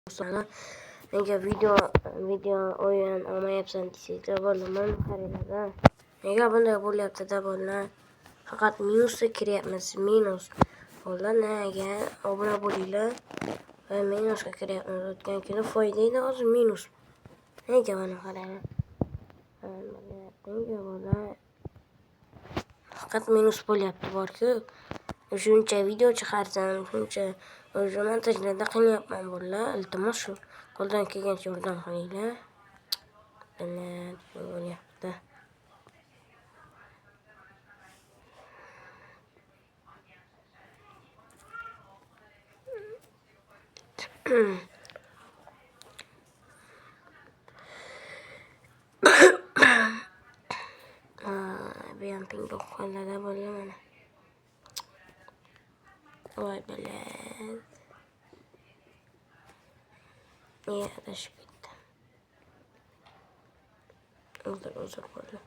sana nega video o'yin olmayapsan desanglar bo'laman qaranglar. Nega bunday bo'lyapti-da bolalar? Faqat minusga kiryapmiz. Minus. Bolalar nega obuna bo'linglar. Va minusga kiryapmiz. O'tgan kuni foyda edi, hozir minus. Nega mana qaranglar. Nega bolalar? Faqat minus bo'lyapti borku. Shuncha video chiqarsam, shuncha o'sha montajlarda qilyapman bolalar. Iltimos shu qo'ldan kelgancha yordam qilinglar. Bo'lyapti. Bu ham ping bo'lib qoldi-da bolalar mana. Voy bilan. Adashib ketdi. Uzr bo'ldi.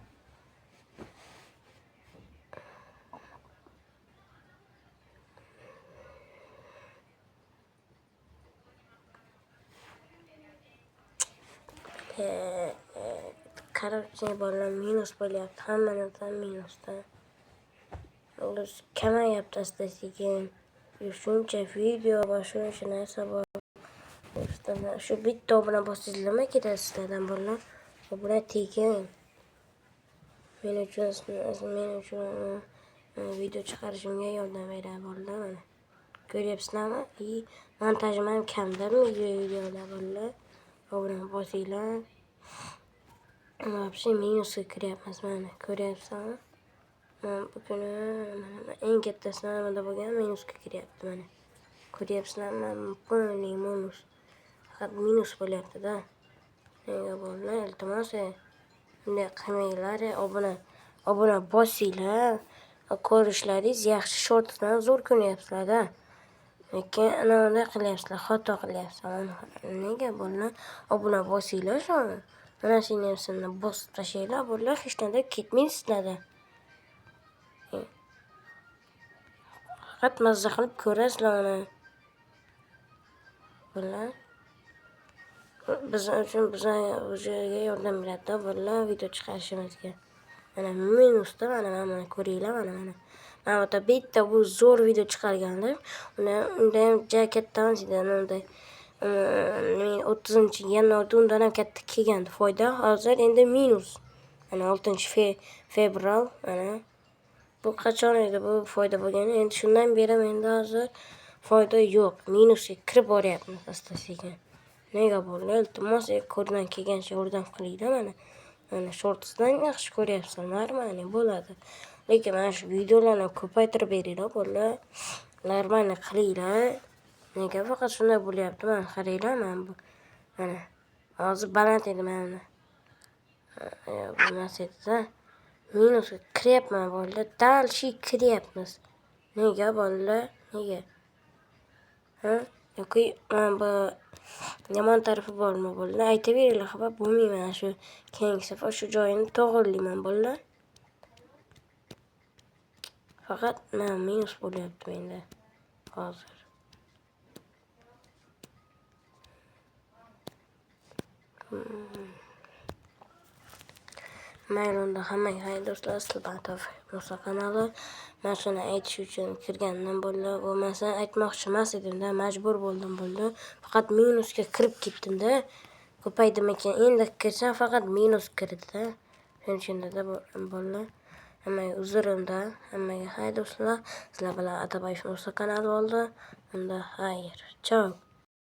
Qarabchi bolalar minus bo'lyapti. Hamma narsa minusda. Ular kamayapti asta-sekin. Shuncha video va shuncha narsa bor. Shu bitta obuna bosinglarmi ketadi sizlardan bolalar. Obuna tekin. Men uchun video chiqarishimga yordam beradi bolalar mana. Ko'ryapsizlarmi? Montajim ham kamda videolar bolalar. Obuna bosinglar. Вообще minusga kiryapmiz mana. Ko'ryapsizlarmi? Bu kuni eng kattasi nimada bo'lgan minusga kiryapti mana. Ko'ryapsizlarmi? Полный minus. Faqat minus bo'lyapti-da. Nega bolalar? Iltimos bunday qilmanglar. Obuna bosinglar. Ko'rishlaringiz yaxshi shortdan zo'r ko'ryapsizlar-da. Lekin bunday qilyapsizlar, xato qilyapsizlar. Nega bolalar? Obuna bosinglar shu. Mana shu narsani bosib tashlanglar bolalar, hech qanday ketmaysizlar-da. Faqat mazza qilib ko'rasizlar uni. Bolalar biz uchun bizga yordam beradi bolalar video chiqarishimizga. Mana minusda mana ko'ringlar mana. Mana bu bitta bu zo'r video chiqargandim. Unda ham juda katta unday 30-yanvarda undan ham katta kelgandi foyda. Hozir endi minus. Mana 6-fevral mana. Bu qachon edi bu foyda bo'lgani? Endi shundan beri menda hozir foyda yo'q. Minusga kirib boryapmiz asta-sekin. Nega bolalar? Iltimos qo'ldan kelgancha yordam qilinglar mana. Mana shortsdan yaxshi ko'ryapsizlar, mana bo'ladi. Lekin mana shu videolarni ko'paytirib beringlar bolalar. Normально qilinglar. Nega faqat shunday bo'lyapti? Mana qaranglar mana bu. Mana hozir baland edi mana. Bo'lmas edi-da. Minusga kiryapman bolalar. Dalshi kiryapmiz. Nega bolalar? Nega? Yoki bu yomon tarafi bormi bolalar? Aytaveringlar, xabar bo'lmayman shu keyingi safar shu joyini to'g'rilayman bolalar. Faqat mana minus bo'lyapti menda hozir. Mayli unda hammaga xayr do'stlar, sizlar Musa kanali. Men shuni aytish uchun kirgandim bolalar. Bo'lmasa aytmoqchi emas edim-da, majbur bo'ldim bolalar. Faqat minusga kirib ketdim-da. Ko'paydimikan endi kirsam faqat minus kirdi-da. Shunchanda bolalar. Hammaga uzrimda, hammaga xayr do'stlar. Sizlar bilan Atabayev Musa kanali bo'ldi. Unda xayr. Chao.